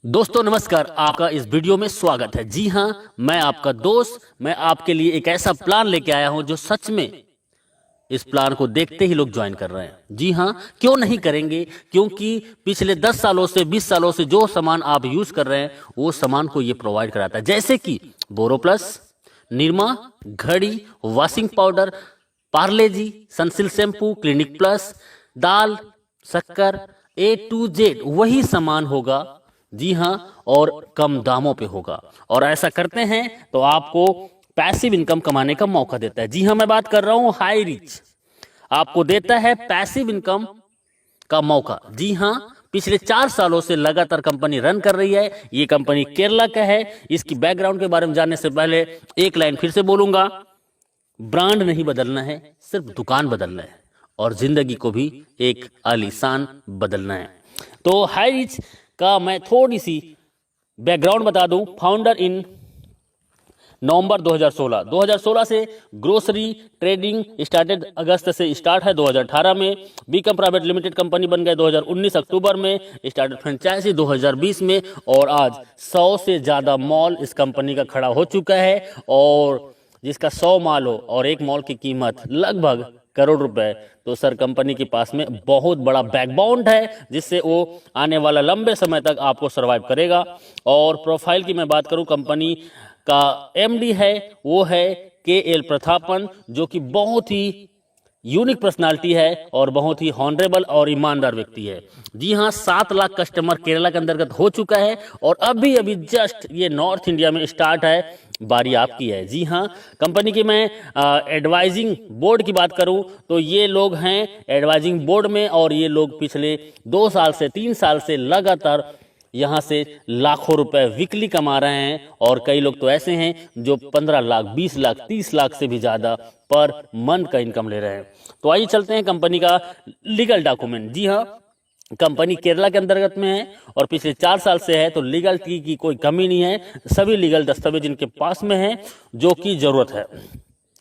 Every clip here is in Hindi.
दोस्तों नमस्कार, आपका इस वीडियो में स्वागत है। जी हां, मैं आपका दोस्त, मैं आपके लिए एक ऐसा प्लान लेके आया हूं जो सच में इस प्लान को देखते ही लोग ज्वाइन कर रहे हैं। जी हां, क्यों नहीं करेंगे? क्योंकि पिछले 10 सालों से 20 सालों से जो सामान आप यूज कर रहे हैं वो सामान को ये प्रोवाइड कराता है, जैसे कि बोरोप्लस, निरमा, घड़ी, वॉशिंग पाउडर, पार्ले जी, सनसिल्क शैम्पू, क्लिनिक प्लस, दाल, शक्कर, A to Z वही सामान होगा। जी हां, और कम दामों पे होगा। और ऐसा करते हैं तो आपको पैसिव इनकम कमाने का मौका देता है। जी हां, मैं बात कर रहा हूं हाई रिच, आपको देता है पैसिव इनकम का मौका। जी हां, पिछले 4 सालों से लगातार कंपनी रन कर रही है। ये कंपनी केरला का है। इसकी बैकग्राउंड के बारे में जानने से पहले एक लाइन फिर से बोलूंगा, ब्रांड नहीं बदलना है, सिर्फ दुकान बदलना है और जिंदगी को भी एक आलीशान बदलना है। तो हाई रिच का मैं थोड़ी सी बैकग्राउंड बता दूं। फाउंडर इन नवंबर 2016 से ग्रोसरी ट्रेडिंग स्टार्टेड, अगस्त से स्टार्ट है। 2018 में बीकम प्राइवेट लिमिटेड कंपनी बन गए। 2019 अक्टूबर में स्टार्टेड फ्रेंचाइजी 2020 में, और आज 100 से ज़्यादा मॉल इस कंपनी का खड़ा हो चुका है। और जिसका 100 मॉल हो और एक मॉल की कीमत लगभग करोड़ रुपए, तो सर कंपनी के पास में बहुत बड़ा बैकबोन है जिससे वो आने वाला लंबे समय तक आपको सरवाइव करेगा। और प्रोफाइल की मैं बात करूं, कंपनी का एमडी है वो है KL प्रतापन, जो कि बहुत ही यूनिक पर्सनालिटी है और बहुत ही हॉनरेबल और ईमानदार व्यक्ति है। जी हाँ, 7 लाख कस्टमर केरला के अंतर्गत हो चुका है और अभी अभी जस्ट ये नॉर्थ इंडिया में स्टार्ट है। बारी आपकी है। जी हाँ, कंपनी की मैं एडवाइजिंग बोर्ड की बात करूं तो ये लोग हैं एडवाइजिंग बोर्ड में, और ये लोग पिछले 2 साल से 3 साल से लगातार यहाँ से लाखों रुपए वीकली कमा रहे हैं। और कई लोग तो ऐसे हैं जो 15 लाख, 20 लाख, 30 लाख से भी ज़्यादा पर मंथ का इनकम ले रहे हैं। तो आइए चलते हैं कंपनी का लीगल डॉक्यूमेंट। जी हाँ, कंपनी केरला के अंतर्गत में है और पिछले 4 साल से है, तो लीगल की कोई कमी नहीं है। सभी लीगल दस्तावेज इनके पास में है जो कि जरूरत है।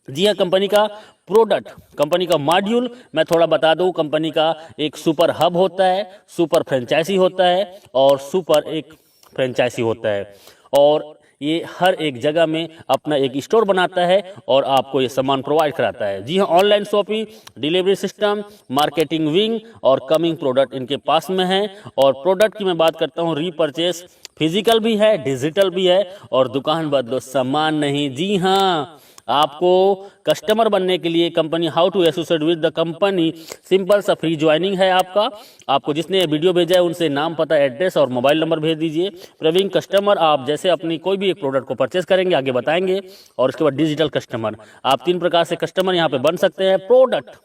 जी हाँ, कंपनी का प्रोडक्ट, कंपनी का मॉड्यूल मैं थोड़ा बता दूं। कंपनी का एक सुपर हब होता है, सुपर फ्रेंचाइजी होता है और सुपर एक फ्रेंचाइजी होता है। और ये हर एक जगह में अपना एक स्टोर बनाता है और आपको ये सामान प्रोवाइड कराता है। जी हाँ, online shopping, delivery system, marketing wing और कमिंग प्रोडक्ट इनके पास में है। और प्रोडक्ट की मैं बात करता हूँ, रीपरचेस फिजिकल भी है, डिजिटल भी है, और दुकान बदलो सामान नहीं। जी हाँ, आपको कस्टमर बनने के लिए company how to associate with the company, simple सा फ्री ज्वाइनिंग है आपको जिसने वीडियो भेजा है उनसे नाम, पता, एड्रेस और मोबाइल नंबर भेज दीजिए। प्रवीण कस्टमर, आप जैसे अपनी कोई भी एक प्रोडक्ट को परचेस करेंगे आगे बताएंगे। और उसके बाद डिजिटल कस्टमर, आप 3 प्रकार से कस्टमर यहाँ पे बन सकते हैं। प्रोडक्ट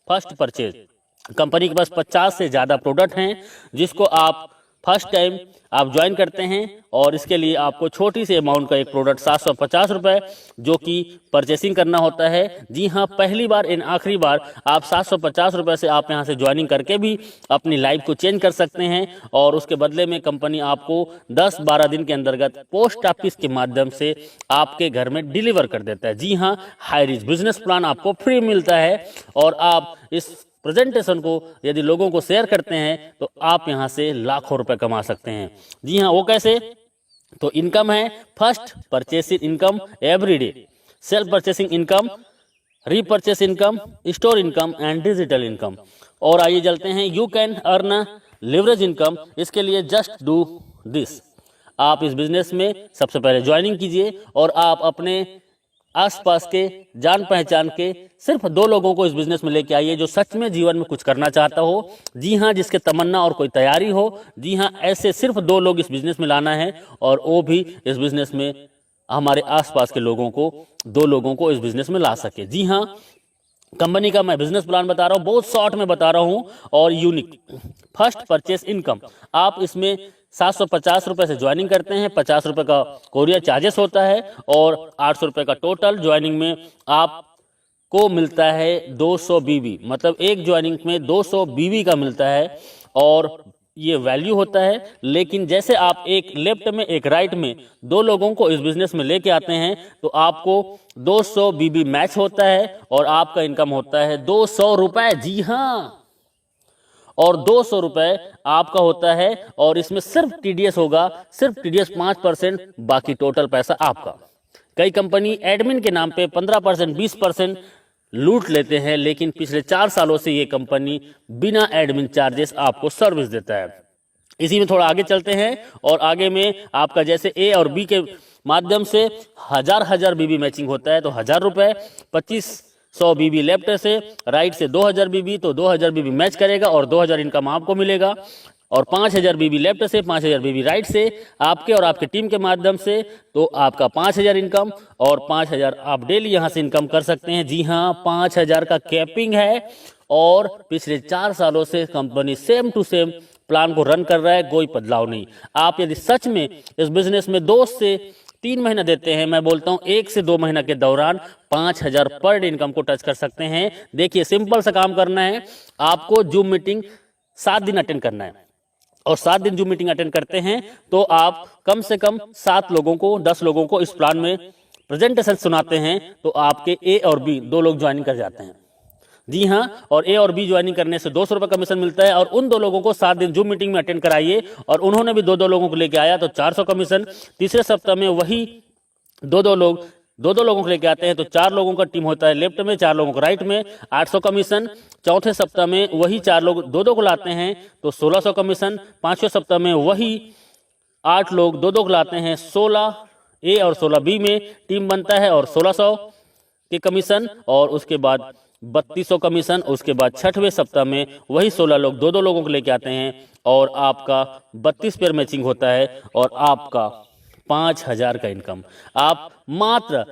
फर्स्ट परचेज, कंपनी के पास 50 से ज़्यादा प्रोडक्ट हैं जिसको आप फर्स्ट टाइम आप ज्वाइन करते हैं, और इसके लिए आपको छोटी सी अमाउंट का एक प्रोडक्ट 750 रुपये जो कि परचेसिंग करना होता है। जी हाँ, पहली बार इन आखिरी बार आप 750 रुपये से आप यहाँ से ज्वाइनिंग करके भी अपनी लाइफ को चेंज कर सकते हैं। और उसके बदले में कंपनी आपको 10-12 दिन के अंतर्गत पोस्ट ऑफिस के माध्यम से आपके घर में डिलीवर कर देता है। जी हाँ, हाई रिच बिजनेस प्लान आपको फ्री मिलता है और आप इस प्रेजेंटेशन को यदि लोगों को शेयर करते हैं तो आप यहां से लाखों रुपए कमा सकते हैं। जी हां, वो कैसे? तो इनकम है first purchasing income everyday, self purchasing income, repurchase income, store income and digital income. और आइए चलते हैं, you can earn leverage income. इसके लिए जस्ट डू दिस, आप इस बिजनेस में सबसे पहले ज्वाइनिंग कीजिए और आप अपने आसपास के जान पहचान के सिर्फ 2 लोगों को इस बिजनेस में लेके आइए जो सच में जीवन में कुछ करना चाहता हो। जी हाँ, जिसके तमन्ना और कोई तैयारी हो। जी हाँ, ऐसे सिर्फ 2 लोग इस बिजनेस में लाना है, और वो भी इस बिजनेस में हमारे आसपास के लोगों को, 2 लोगों को इस बिजनेस में ला सके। जी हाँ, कंपनी का मैं बिजनेस प्लान बता रहा हूँ, बहुत शॉर्ट में बता रहा हूँ और यूनिक। फर्स्ट परचेस इनकम, आप इसमें 750 रुपये से ज्वाइनिंग करते हैं, 50 रुपये का कोरियर चार्जेस होता है और 800 रुपये का टोटल ज्वाइनिंग में आपको मिलता है 200 बीबी, मतलब एक ज्वाइनिंग में 200 बीबी का मिलता है। और ये वैल्यू होता है, लेकिन जैसे आप एक लेफ्ट में एक राइट में 2 लोगों को इस बिजनेस में लेके आते हैं तो आपको 200 बीबी मैच होता है और आपका इनकम होता है 200 रुपए। जी हाँ, और 200 रुपए आपका होता है, और इसमें सिर्फ टीडीएस होगा, सिर्फ टीडीएस 5%, बाकी टोटल पैसा आपका। कई कंपनी एडमिन के नाम पे 15%, 20% लूट लेते हैं, लेकिन पिछले 4 सालों से ये कंपनी बिना एडमिन चार्जेस आपको सर्विस देता है। इसी में थोड़ा आगे चलते हैं, और आगे में आपका जैसे ए और बी के माध्यम से हजार बीबी मैचिंग होता है, तो 1000 रुपए, 2500 बीबी लेफ्ट से, राइट से 2000 बीबी, तो 2000 बीबी मैच करेगा और 2000 इनकम आपको मिलेगा। और 5000 बीबी लेफ्ट से, 5000 बीबी राइट से आपके और आपके टीम के माध्यम से, तो आपका 5000 इनकम, और 5000 आप डेली यहां से इनकम कर सकते हैं। जी हां, 5000 का कैपिंग है, और पिछले 4 सालों से company same to same plan को रन कर रहा है, कोई बदलाव नहीं। आप यदि सच में इस बिजनेस में 2 से 3 महीना देते हैं, मैं बोलता हूं 1 से 2 महीना के दौरान 5000 पर डे इनकम को टच कर सकते हैं। देखिए, सिंपल सा काम करना है, आपको जूम मीटिंग 7 दिन अटेंड करना है, और 7 दिन जूम मीटिंग अटेंड करते हैं तो आप कम से कम 7 लोगों को, 10 लोगों को इस प्लान में प्रेजेंटेशन सुनाते हैं, तो आपके ए और बी 2 लोग ज्वाइनिंग कर जाते हैं। जी हां, और ए और बी ज्वाइनिंग करने से 200 रुपए कमीशन मिलता है, और उन 2 लोगों को 7 दिन जूम मीटिंग में अटेंड कराइए, और उन्होंने भी 2 लोगों को लेके आया तो 400 कमीशन। तीसरे सप्ताह में वही 2 लोगों को लेके आते हैं, तो 4 लोगों का टीम होता है लेफ्ट में, 4 लोगों को राइट में, 800 कमीशन। चौथे सप्ताह में वही 4 लोग 2 को लाते हैं, तो 1600 कमीशन। 5वें सप्ताह में वही 8 लोग 2 को लाते हैं, 16 ए और 16 बी में टीम बनता है, और 1600 के कमीशन, और उसके बाद 3200 कमीशन। उसके बाद 6वें सप्ताह में वही 16 लोग 2 लोगों को लेके आते हैं, और आपका 32 पेयर मैचिंग होता है, और आपका 5000 का इनकम। आप मात्र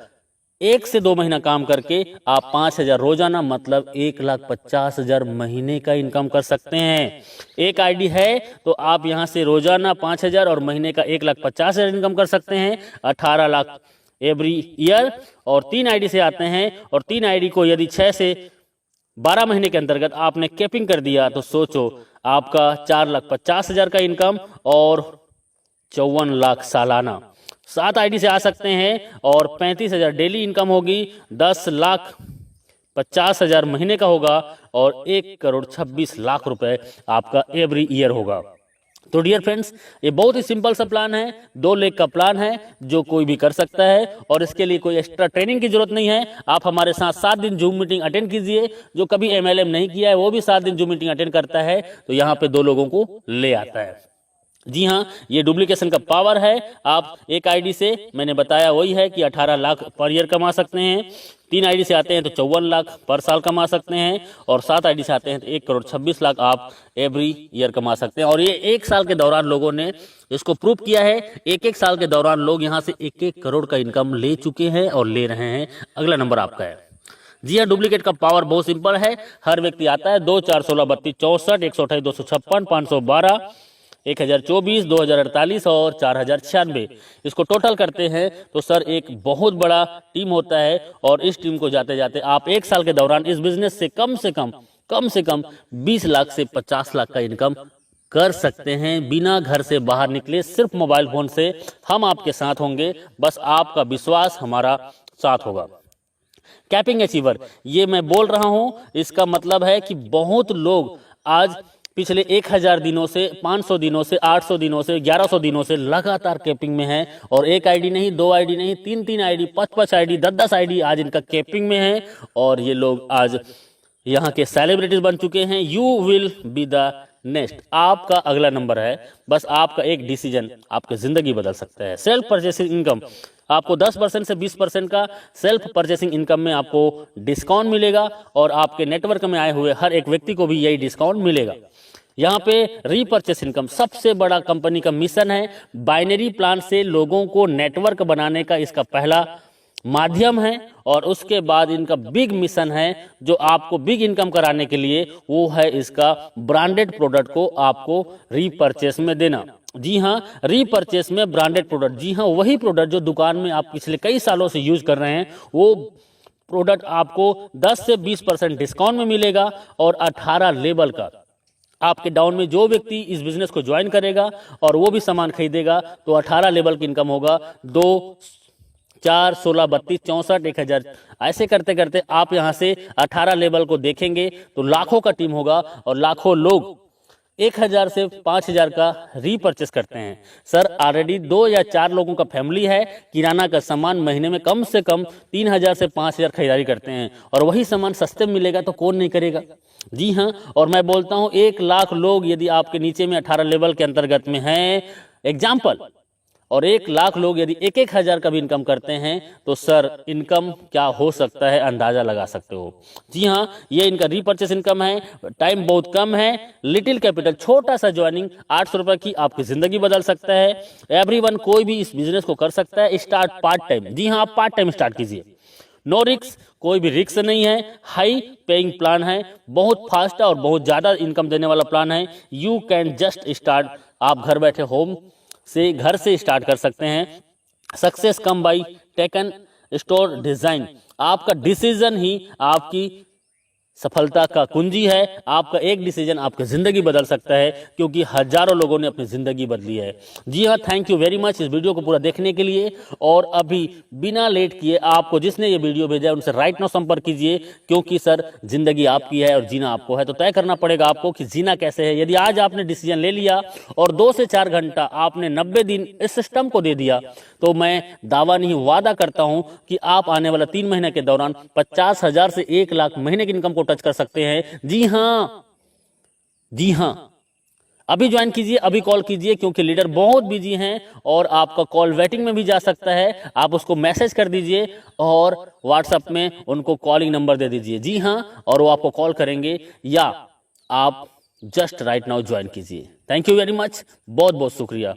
1 से 2 महीना काम करके आप 5000 रोजाना, मतलब 1,50,000 महीने का इनकम कर सकते हैं। एक आईडी है तो आप यहां से रोजाना 5000 और महीने का 1,50,000 इनकम कर सकते हैं, 18 लाख एवरी ईयर। और 3 आईडी से आते हैं, और 3 आईडी को यदि 6 से 12 महीने के अंतर्गत आपने कैपिंग कर दिया, तो सोचो आपका 4,50,000 का इनकम और 54 लाख सालाना। 7 आईडी से आ सकते हैं, और 35,000 डेली इनकम होगी, 10,50,000 महीने का होगा, और 1,26,00,000 रुपए आपका एवरी ईयर होगा। तो डियर फ्रेंड्स, ये बहुत ही सिंपल सा प्लान है, 2 लाख का प्लान है जो कोई भी कर सकता है, और इसके लिए कोई एक्स्ट्रा ट्रेनिंग की जरूरत नहीं है। आप हमारे साथ 7 दिन जूम मीटिंग अटेंड कीजिए। जो कभी एमएलएम नहीं किया है वो भी 7 दिन जूम मीटिंग अटेंड करता है, तो यहाँ पे 2 लोगों को ले आता है। जी हाँ, ये डुप्लीकेशन का पावर है। आप एक आईडी से, मैंने बताया वही है कि 18 लाख पर ईयर कमा सकते हैं। 3 आईडी से आते हैं तो 54 लाख पर साल कमा सकते हैं, और 7 आईडी से आते हैं तो 1,26,00,000 आप एवरी ईयर कमा सकते हैं। और ये 1 साल के दौरान लोगों ने इसको प्रूव किया है। 1 साल के दौरान लोग यहाँ से 1 करोड़ का इनकम ले चुके हैं और ले रहे हैं। अगला नंबर आपका है। जी हाँ, डुप्लीकेट का पावर बहुत सिंपल है। हर व्यक्ति आता है 2, 4, 16, 32, 64, 128, 256, 512, 1024, 2048 और 4096। इसको टोटल करते हैं तो सर एक बहुत बड़ा टीम होता है, और इस टीम को जाते जाते आप 1 साल के दौरान इस बिजनेस से कम से कम 20 लाख से 50 लाख का इनकम कर सकते हैं, बिना घर से बाहर निकले, सिर्फ मोबाइल फोन से। हम आपके साथ होंगे, बस आपका विश्वास हमारा साथ होगा। कैपिंग अचीवर, ये मैं बोल रहा हूं, इसका मतलब है कि बहुत लोग आज पिछले 1000 दिनों से, 500 दिनों से, 800 दिनों से, 1100 दिनों से लगातार कैपिंग में है, और 1 आईडी नहीं, 2 आईडी नहीं, 3 आईडी, 5 आईडी, 10 आईडी आज इनका कैपिंग में है, और ये लोग आज यहाँ के सेलिब्रिटीज बन चुके हैं। You will be the next, आपका अगला नंबर है। बस आपका एक डिसीजन आपकी जिंदगी बदल सकता है। सेल्फ परचेसिंग इनकम, आपको 10% से 20% का सेल्फ परचेसिंग इनकम में आपको डिस्काउंट मिलेगा, और आपके नेटवर्क में आए हुए हर एक व्यक्ति को भी यही डिस्काउंट मिलेगा। यहाँ पे रीपरचेस इनकम सबसे बड़ा कंपनी का मिशन है। बाइनरी प्लान से लोगों को नेटवर्क बनाने का इसका पहला माध्यम है, और उसके बाद इनका बिग मिशन है जो आपको बिग इनकम कराने के लिए, वो है इसका ब्रांडेड प्रोडक्ट को आपको रीपरचेस में देना। जी हाँ, रीपरचेस में ब्रांडेड प्रोडक्ट, जी हाँ, वही प्रोडक्ट जो दुकान में आप पिछले कई सालों से यूज कर रहे हैं, वो प्रोडक्ट आपको 10 से 20% डिस्काउंट में मिलेगा, और 18 लेवल का आपके डाउन में जो व्यक्ति इस बिजनेस को ज्वाइन करेगा और वो भी सामान खरीदेगा, तो 18 लेवल की इनकम होगा। 2, 4, 16, 32, 64, 1000, ऐसे करते करते आप यहां से 18 लेवल को देखेंगे तो लाखों का टीम होगा, और लाखों लोग 1000 से 5000 का रीपर्चेस करते हैं। सर ऑलरेडी 2 या 4 लोगों का फैमिली है, किराना का सामान महीने में कम से कम 3000 से 5000 खरीदारी करते हैं, और वही सामान सस्ते में मिलेगा तो कौन नहीं करेगा। जी हाँ, और मैं बोलता हूँ 1 लाख लोग यदि आपके नीचे में 18 लेवल के अंतर्गत में हैं एग्जाम्पल, और 1 लाख लोग यदि 1-1 हज़ार का भी इनकम करते हैं तो सर इनकम क्या हो सकता है अंदाजा लगा सकते हो। जी हाँ, ये इनका रीपर्चेस इनकम है, टाइम बहुत कम है, लिटिल कैपिटल, छोटा सा ज्वाइनिंग 800 रुपये की आपकी जिंदगी बदल सकता है। एवरीवन, कोई भी इस बिजनेस को कर सकता है। स्टार्ट पार्ट टाइम, जी हाँ, आप पार्ट टाइम स्टार्ट कीजिए, नो रिक्स, कोई भी रिक्स नहीं है, हाई पेइंग प्लान है, बहुत फास्ट और बहुत ज़्यादा इनकम देने वाला प्लान है। यू कैन जस्ट स्टार्ट, आप घर बैठे होम से घर से स्टार्ट कर सकते हैं। Success come by taken store design, आपका डिसीजन ही आपकी सफलता का कुंजी है। आपका एक डिसीजन आपकी जिंदगी बदल सकता है, क्योंकि हजारों लोगों ने अपनी जिंदगी बदली है। जी हाँ, थैंक यू वेरी मच इस वीडियो को पूरा देखने के लिए। और अभी बिना लेट किए आपको जिसने ये वीडियो भेजा है उनसे राइट नाउ संपर्क कीजिए, क्योंकि सर जिंदगी आपकी है और जीना आपको है, तो तय करना पड़ेगा आपको कि जीना कैसे है। यदि आज आपने डिसीजन ले लिया और 2 से 4 घंटा आपने 90 दिन इस सिस्टम को दे दिया, तो मैं दावा नहीं वादा करता हूं कि आप आने वाला 3 महीने के दौरान 50,000 से 1 लाख महीने की इनकम को टच कर सकते हैं। जी हां, जी हां, अभी ज्वाइन कीजिए, अभी कॉल कीजिए, क्योंकि लीडर बहुत बिजी हैं और आपका कॉल वेटिंग में भी जा सकता है। आप उसको मैसेज कर दीजिए और व्हाट्सएप में उनको कॉलिंग नंबर दे दीजिए। जी हां, और वो आपको कॉल करेंगे, या आप जस्ट राइट नाउ ज्वाइन कीजिए। थैंक यू वेरी मच, बहुत बहुत शुक्रिया।